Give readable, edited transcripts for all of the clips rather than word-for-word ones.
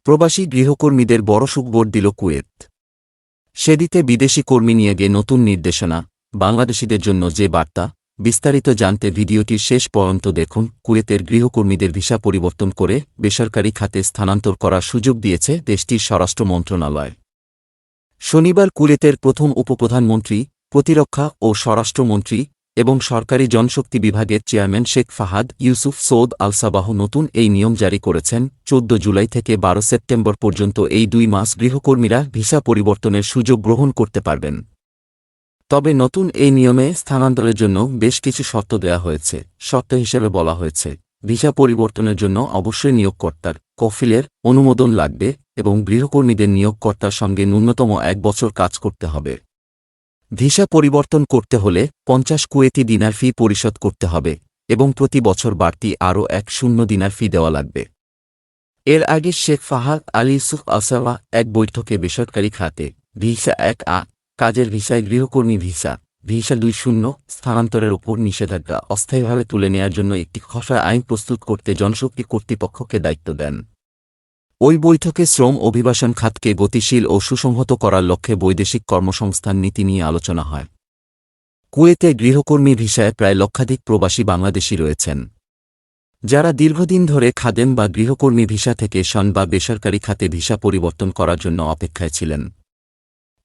প্রবাসী গৃহকর্মীদের বড় সুখবর দিল কুয়েত। সেদিতে বিদেশি কর্মী নিয়োগে নতুন নির্দেশনা, বাংলাদেশিদের জন্য যে বার্তা। বিস্তারিত জানতে ভিডিওটির শেষ পর্যন্ত দেখুন। কুয়েতের গৃহকর্মীদের ভিসা পরিবর্তন করে বেসরকারি খাতে স্থানান্তর করার সুযোগ দিয়েছে দেশটির স্বরাষ্ট্র মন্ত্রণালয়। শনিবার কুয়েতের প্রথম উপপ্রধানমন্ত্রী, প্রতিরক্ষা ও স্বরাষ্ট্রমন্ত্রী এবং সরকারি জনশক্তি বিভাগের chairman Sheikh Fahad Yusuf Saud Al Sabah নতুন এই নিয়ম জারি করেছেন। 14 জুলাই থেকে 12 সেপ্টেম্বর পর্যন্ত এই 2 মাস গৃহকর্মীরা ভিসা পরিবর্তনের সুযোগ গ্রহণ করতে পারবেন। তবে নতুন এই নিয়মে স্থানান্তরের জন্য বেশ কিছু শর্ত দেওয়া হয়েছে। শর্ত হিসেবে বলা হয়েছে, ভিসা পরিবর্তনের জন্য অবশ্যই নিয়োগকর্তার কফিলের অনুমোদন লাগবে এবং গৃহকর্মীদের নিয়োগকর্তার সঙ্গে ন্যূনতম 1 বছর কাজ করতে হবে। ভিসা পরিবর্তন করতে হলে 50 কুয়েতি দিনার ফি পরিশোধ করতে হবে এবং প্রতি বছর বাড়তি আরও 10 দিনার ফি দেওয়া লাগবে। এর আগে শেখ ফাহাদ আল ইউসুফ আল সাবাহ এক বৈঠকে বেসরকারি খাতে ভিসা 1A কাজের ভিসায় গৃহকর্মী ভিসা 20 স্থানান্তরের উপর নিষেধাজ্ঞা অস্থায়ীভাবে তুলে নেয়ার জন্য একটি খসড়া আইন প্রস্তুত করতে জনশক্তি কর্তৃপক্ষকে দায়িত্ব দেন। ওই বৈঠকে শ্রম অভিবাসন খাতকে গতিশীল ও সুসংহত করার লক্ষ্যে বৈদেশিক কর্মসংস্থান নীতি নিয়ে আলোচনা হয়। কুয়েতে গৃহকর্মী ভিসায় প্রায় লক্ষাধিক প্রবাসী বাংলাদেশি রয়েছেন, যারা দীর্ঘদিন ধরে খাদেম বা গৃহকর্মী ভিসা থেকে সন বা বেসরকারি খাতে ভিসা পরিবর্তন করার জন্য অপেক্ষায় ছিলেন।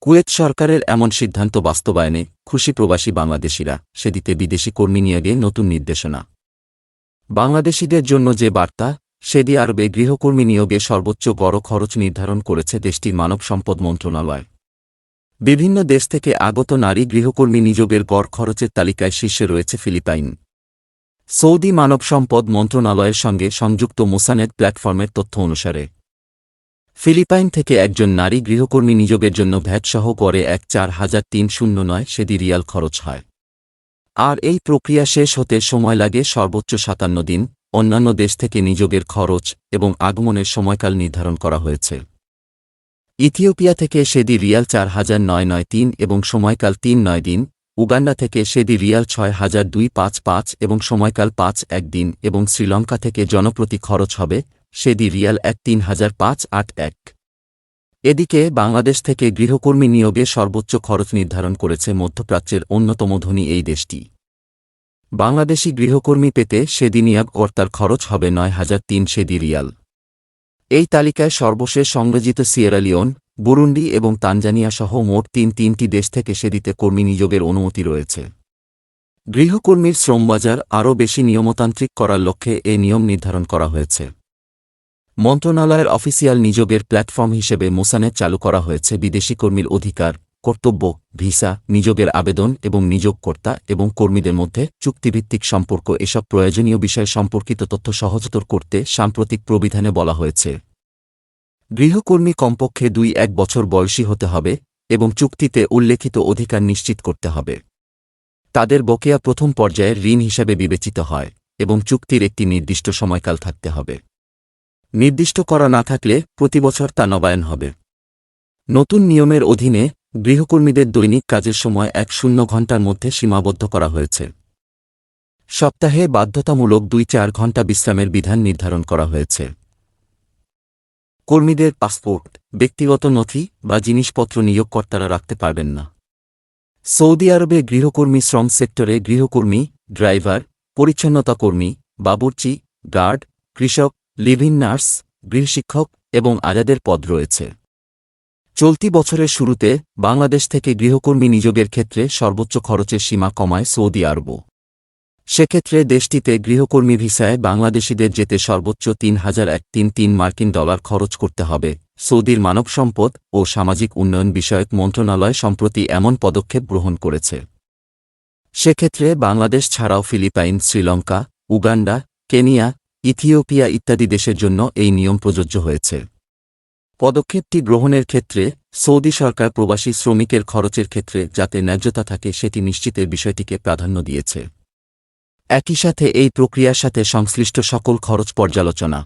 কুয়েত সরকারের এমন সিদ্ধান্ত বাস্তবায়নে খুশি প্রবাসী বাংলাদেশিরা। সেদিতে বিদেশি কর্মী নিয়োগে নতুন নির্দেশনা, বাংলাদেশিদের জন্য যে বার্তা। সৌদি আরবে গৃহকর্মী নিয়োগে সর্বোচ্চ গড় খরচ নির্ধারণ করেছে দেশটির মানব সম্পদ মন্ত্রণালয়। বিভিন্ন দেশ থেকে আগত নারী গৃহকর্মী নিয়োগের গড় খরচের তালিকায় শীর্ষে রয়েছে ফিলিপাইন। সৌদি মানব সম্পদ মন্ত্রণালয়ের সঙ্গে সংযুক্ত মোসানেদ প্ল্যাটফর্মের তথ্য অনুসারে ফিলিপাইন থেকে একজন নারী গৃহকর্মী নিয়োগের জন্য ভ্যাটসহ গড়ে 4,309 সৌদি রিয়াল খরচ হয়। আর এই প্রক্রিয়া শেষ হতে সময় লাগে সর্বোচ্চ 57 দিন। অন্যান্য দেশ থেকে নিয়োগের খরচ এবং আগমনের সময়কাল নির্ধারণ করা হয়েছে। ইথিওপিয়া থেকে সৌদি রিয়াল 4,993 এবং সময়কাল 39 দিন। উগান্ডা থেকে সৌদি রিয়াল 6,255 এবং সময়কাল 51 দিন এবং শ্রীলঙ্কা থেকে জনপ্রতি খরচ হবে সৌদি রিয়াল 3,581। এদিকে বাংলাদেশ থেকে গৃহকর্মী নিয়োগে সর্বোচ্চ খরচ নির্ধারণ করেছে মধ্যপ্রাচ্যের অন্যতম ধনী এই দেশটি। বাংলাদেশি গৃহকর্মী পেতে সৌদি নিয়োগকর্তার খরচ হবে 9,003 সৌদি রিয়াল। এই তালিকায় সর্বশেষ সংযোজিত সিয়েরা লিওন, বুরুন্ডি এবং তানজানিয়া সহ মোট 3টি দেশ থেকে সৌদিতে কর্মী নিয়োগের অনুমতি রয়েছে। গৃহকর্মীর শ্রমবাজার আরও বেশি নিয়মতান্ত্রিক করার লক্ষ্যে এ নিয়ম নির্ধারণ করা হয়েছে। মন্ত্রণালয়ের অফিসিয়াল নিয়োগের প্ল্যাটফর্ম হিসেবে মোসানেদ চালু করা হয়েছে। বিদেশি কর্মীর অধিকার, কর্তব্য, ভিসা, নিয়োগের আবেদন এবং নিয়োগকর্তা এবং কর্মীদের মধ্যে চুক্তিভিত্তিক সম্পর্ক এসব প্রয়োজনীয় বিষয় সম্পর্কিত তথ্য সহজতর করতে সাম্প্রতিক প্রবিধানে বলা হয়েছে। গৃহকর্মী কমপক্ষে 2-1 বছর বয়সী হতে হবে এবং চুক্তিতে উল্লেখিত অধিকার নিশ্চিত করতে হবে। তাদের বকেয়া প্রথম পর্যায়ের ঋণ হিসাবে বিবেচিত হয় এবং চুক্তির একটি নির্দিষ্ট সময়কাল থাকতে হবে। নির্দিষ্ট করা না থাকলে প্রতিবছর তা নবায়ন হবে। নতুন নিয়মের অধীনে গৃহকর্মীদের দৈনিক কাজের সময় 10 ঘণ্টার মধ্যে সীমাবদ্ধ করা হয়েছে। সপ্তাহে বাধ্যতামূলক 2-4 ঘণ্টা বিশ্রামের বিধান নির্ধারণ করা হয়েছে। কর্মীদের পাসপোর্ট, ব্যক্তিগত নথি বা জিনিসপত্র নিয়োগকর্তারা রাখতে পারবেন না। সৌদি আরবে গৃহকর্মী শ্রম সেক্টরে গৃহকর্মী, ড্রাইভার, পরিচ্ছন্নতা কর্মী, বাবুর্চি, গার্ড, কৃষক, লিভ-ইন নার্স, গৃহশিক্ষক এবং আজাদের পদ রয়েছে। চলতি বছরের শুরুতে বাংলাদেশ থেকে গৃহকর্মী নিয়োগের ক্ষেত্রে সর্বোচ্চ খরচের সীমা কমায় সৌদি আরব। সেক্ষেত্রে দেশটিতে গৃহকর্মী ভিসায় বাংলাদেশিদের যেতে সর্বোচ্চ $3,133 খরচ করতে হবে। সৌদির মানব সম্পদ ও সামাজিক উন্নয়ন বিষয়ক মন্ত্রণালয় সম্প্রতি এমন পদক্ষেপ গ্রহণ করেছে। সেক্ষেত্রে বাংলাদেশ ছাড়াও Philippines, Sri Lanka, Uganda, Kenya, Ethiopia ইত্যাদি দেশের জন্য এই নিয়ম প্রযোজ্য হয়েছে। পদক্ষেপটি গ্রহণের ক্ষেত্রে সৌদি সরকার প্রবাসী শ্রমিকের খরচের ক্ষেত্রে যাতে ন্যায্যতা থাকে সেটি নিশ্চিতের বিষয়টিকে প্রাধান্য দিয়েছে। একই সাথে এই প্রক্রিয়ার সাথে সংশ্লিষ্ট সকল খরচ পর্যালোচনা